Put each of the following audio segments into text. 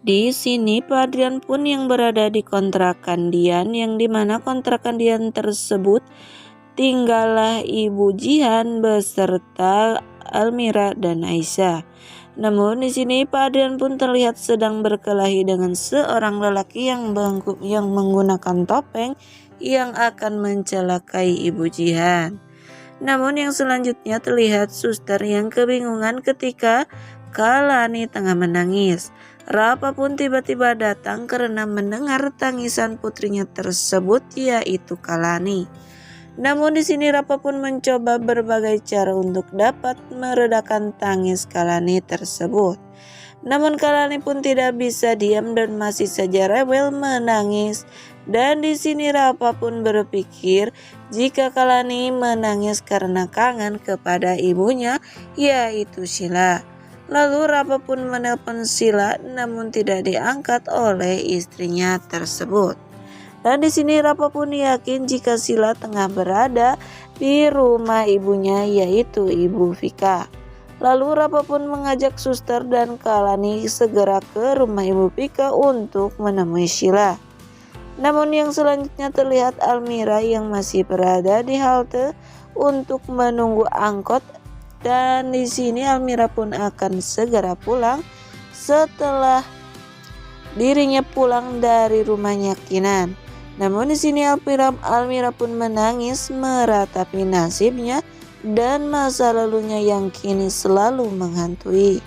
Di sini Pak Adrian pun yang berada di kontrakan Dian, yang dimana kontrakan Dian tersebut tinggallah Ibu Jihan beserta Almira dan Aisyah. Namun di sini Pak Adrian pun terlihat sedang berkelahi dengan seorang lelaki yang menggunakan topeng yang akan mencelakai Ibu Jihan. Namun yang selanjutnya terlihat suster yang kebingungan ketika Kalani tengah menangis. Rapa pun tiba-tiba datang karena mendengar tangisan putrinya tersebut, yaitu Kalani. Namun di sini Rapa pun mencoba berbagai cara untuk dapat meredakan tangis Kalani tersebut. Namun Kalani pun tidak bisa diam dan masih saja rewel menangis. Dan di sini Rapa pun berpikir jika Kalani menangis karena kangen kepada ibunya, yaitu Sila. Lalu Rapa pun menelpon Sila, namun tidak diangkat oleh istrinya tersebut. Dan di sini Rapa pun yakin jika Sila tengah berada di rumah ibunya, yaitu Ibu Vika. Lalu Rapa pun mengajak suster dan Kalani segera ke rumah Ibu Vika untuk menemui Sila. Namun yang selanjutnya terlihat Almira yang masih berada di halte untuk menunggu angkot. Dan di sini Almira pun akan segera pulang setelah dirinya pulang dari rumahnya Kinan. Namun di sini Almira pun menangis meratapi nasibnya dan masa lalunya yang kini selalu menghantui.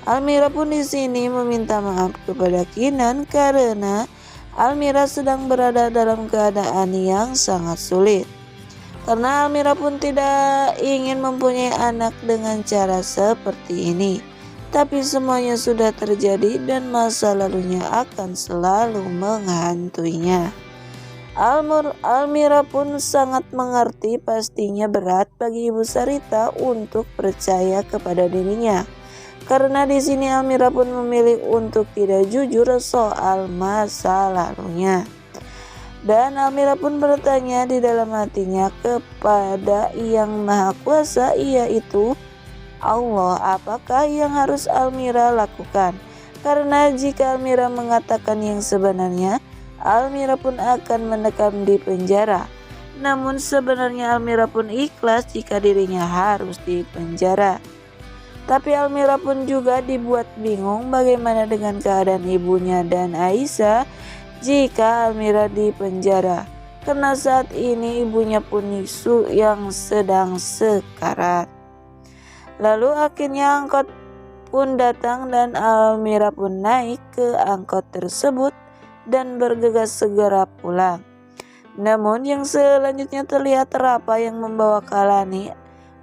Almira pun di sini meminta maaf kepada Kinan karena Almira sedang berada dalam keadaan yang sangat sulit. Karena Almira pun tidak ingin mempunyai anak dengan cara seperti ini. Tapi semuanya sudah terjadi dan masa lalunya akan selalu menghantuinya. Almira pun sangat mengerti pastinya berat bagi Ibu Sarita untuk percaya kepada dirinya. Karena di sini Almira pun memilih untuk tidak jujur soal masa lalunya. Dan Almira pun bertanya di dalam hatinya kepada Yang Maha Kuasa, yaitu Allah, apakah yang harus Almira lakukan? Karena jika Almira mengatakan yang sebenarnya, Almira pun akan mendekam di penjara. Namun sebenarnya Almira pun ikhlas jika dirinya harus di penjara. Tapi Almira pun juga dibuat bingung bagaimana dengan keadaan ibunya dan Aisyah jika Almira di penjara, karena saat ini ibunya pun yang sedang sekarat. Lalu akhirnya angkot pun datang dan Almira pun naik ke angkot tersebut dan bergegas segera pulang. Namun yang selanjutnya terlihat Rapa yang membawa Kalani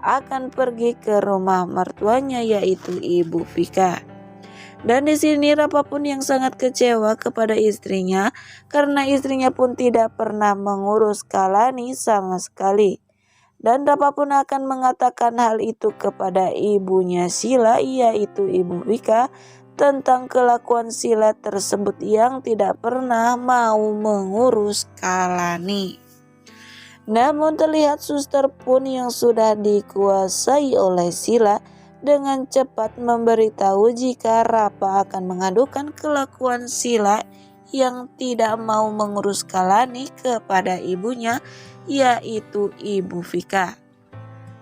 akan pergi ke rumah mertuanya, yaitu Ibu Vika. Dan di sini Rapa pun yang sangat kecewa kepada istrinya karena istrinya pun tidak pernah mengurus Kalani sama sekali. Dan Rapa pun akan mengatakan hal itu kepada ibunya Sila, yaitu Ibu Vika, tentang kelakuan Sila tersebut yang tidak pernah mau mengurus Kalani. Namun terlihat suster pun yang sudah dikuasai oleh Sila dengan cepat memberitahu jika Rapa akan mengadukan kelakuan Sila yang tidak mau mengurus Kalani kepada ibunya, yaitu Ibu Vika.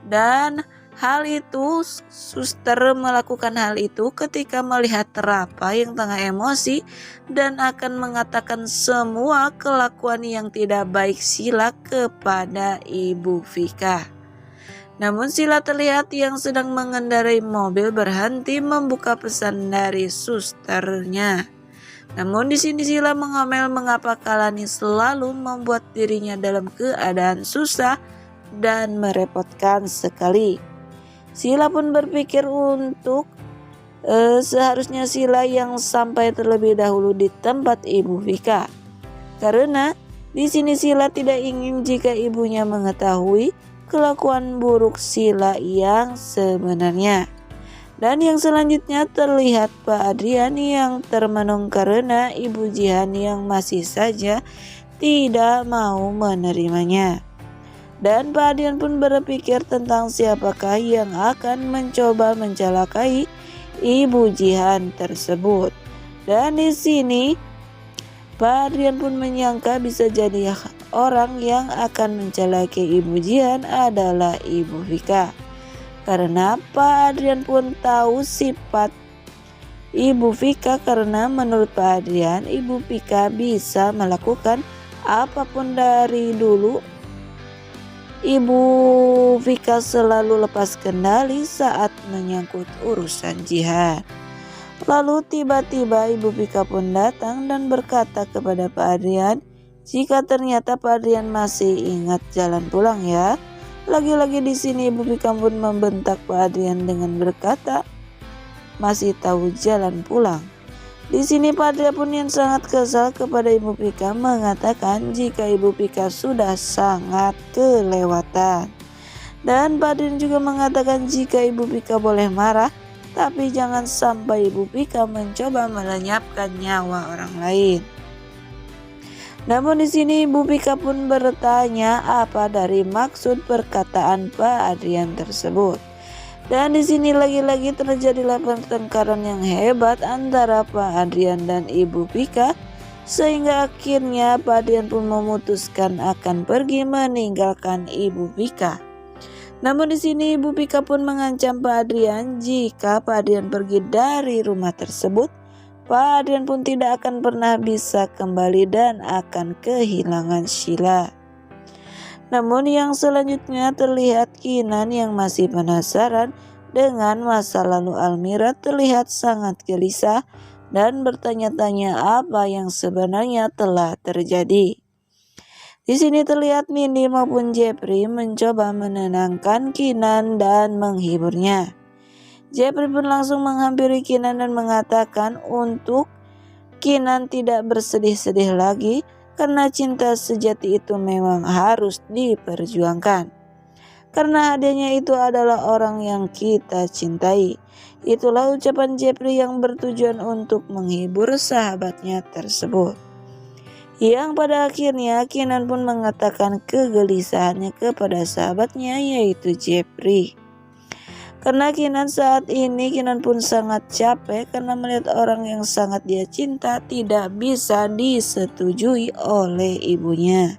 Dan hal itu suster melakukan hal itu ketika melihat Rapa yang tengah emosi dan akan mengatakan semua kelakuan yang tidak baik Sila kepada Ibu Vika. Namun Sila terlihat yang sedang mengendarai mobil berhenti membuka pesan dari susternya. Namun di sini Sila mengomel mengapa Kalani selalu membuat dirinya dalam keadaan susah dan merepotkan sekali. Sila pun berpikir untuk seharusnya Sila yang sampai terlebih dahulu di tempat Ibu Vika. Karena di sini Sila tidak ingin jika ibunya mengetahui kelakuan buruk Sila yang sebenarnya. Dan yang selanjutnya terlihat Pak Adrian yang termenung karena Ibu Jihan yang masih saja tidak mau menerimanya. Dan Pak Adrian pun berpikir tentang siapakah yang akan mencoba mencelakai Ibu Jihan tersebut. Dan di sini Pak Adrian pun menyangka bisa jadi orang yang akan mencelakai Ibu Jihan adalah Ibu Vika. Karena Pak Adrian pun tahu sifat Ibu Vika, karena menurut Pak Adrian Ibu Vika bisa melakukan apapun. Dari dulu Ibu Vika selalu lepas kendali saat menyangkut urusan Jihan. Lalu tiba-tiba Ibu Vika pun datang dan berkata kepada Pak Adrian, jika ternyata Pak Adrian masih ingat jalan pulang ya. Lagi-lagi di sini Ibu Vika pun membentak Pak Adrian dengan berkata, masih tahu jalan pulang. Di sini Pak Adrian pun yang sangat kesal kepada Ibu Vika mengatakan jika Ibu Vika sudah sangat kelewatan. Dan Pak Adrian juga mengatakan jika Ibu Vika boleh marah, tapi jangan sampai Ibu Vika mencoba melenyapkan nyawa orang lain. Namun di sini Ibu Vika pun bertanya apa dari maksud perkataan Pak Adrian tersebut. Dan di sini lagi-lagi terjadilah pertengkaran yang hebat antara Pak Adrian dan Ibu Vika, sehingga akhirnya Pak Adrian pun memutuskan akan pergi meninggalkan Ibu Vika. Namun di sini Ibu Vika pun mengancam Pak Adrian jika Pak Adrian pergi dari rumah tersebut, Pak Adrian pun tidak akan pernah bisa kembali dan akan kehilangan Sheila. Namun yang selanjutnya terlihat Kinan yang masih penasaran dengan masa lalu Almira terlihat sangat gelisah dan bertanya-tanya apa yang sebenarnya telah terjadi. Di sini terlihat Nindi maupun Jeffrey mencoba menenangkan Kinan dan menghiburnya. Jeffrey pun langsung menghampiri Kinan dan mengatakan untuk Kinan tidak bersedih-sedih lagi karena cinta sejati itu memang harus diperjuangkan. Karena adanya itu adalah orang yang kita cintai. Itulah ucapan Jeffrey yang bertujuan untuk menghibur sahabatnya tersebut. Yang pada akhirnya Kinan pun mengatakan kegelisahannya kepada sahabatnya yaitu Jeffrey. Karena Kinan saat ini Kinan pun sangat capek karena melihat orang yang sangat dia cinta tidak bisa disetujui oleh ibunya.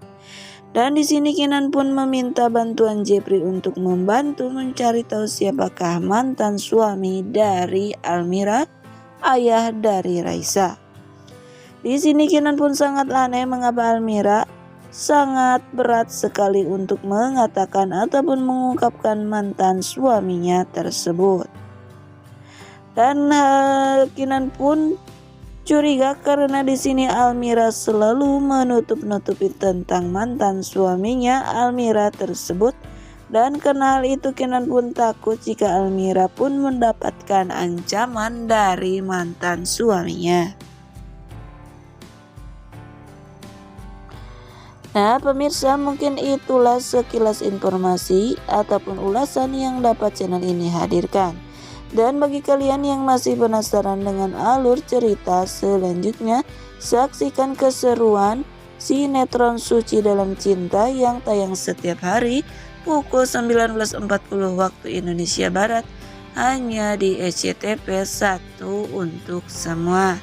Dan di sini Kinan pun meminta bantuan Jeffrey untuk membantu mencari tahu siapakah mantan suami dari Almira, ayah dari Raisa. Di sini Kinan pun sangat aneh mengapa Almira sangat berat sekali untuk mengatakan ataupun mengungkapkan mantan suaminya tersebut. Dan Kinan pun curiga karena di sini Almira selalu menutup-nutupi tentang mantan suaminya Almira tersebut, dan karena hal itu Kinan pun takut jika Almira pun mendapatkan ancaman dari mantan suaminya. Nah pemirsa, mungkin itulah sekilas informasi ataupun ulasan yang dapat channel ini hadirkan. Dan bagi kalian yang masih penasaran dengan alur cerita selanjutnya, saksikan keseruan sinetron Suci Dalam Cinta yang tayang setiap hari pukul 19.40 waktu Indonesia Barat hanya di SCTV 1 untuk semua.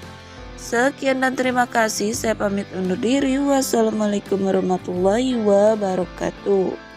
Sekian dan terima kasih. Saya pamit undur diri. Wassalamualaikum warahmatullahi wabarakatuh.